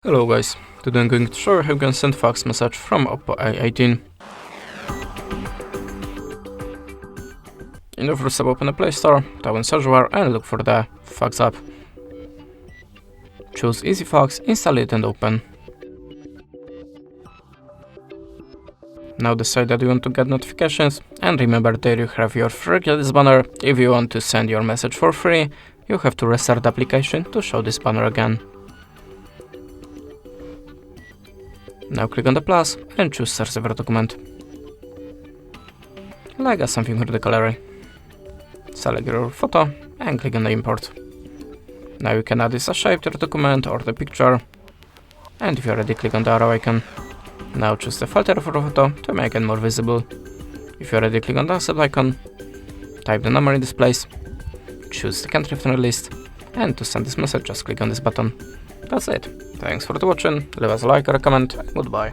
Hello guys, today I'm going to show you how you can send fax message from OPPO A18. In the first step, open the Play Store, tap on search bar and look for the fax app. Choose Easy Fax, install it and open. Now decide that you want to get notifications, and remember that you have your free credits banner. If you want to send your message for free, you have to restart the application to show this banner again. Now click on the plus and choose Search Server document. Like something with the gallery. Select your photo and click on the import. Now you can add this a shape to the document or the picture. And if you're ready, click on the arrow icon. Now choose the filter for the photo to make it more visible. If you're ready, click on the accept icon. Type the number in this place. Choose the country from the list. And to send this message, just click on this button. That's it. Thanks for watching, leave us a like or a comment, and goodbye.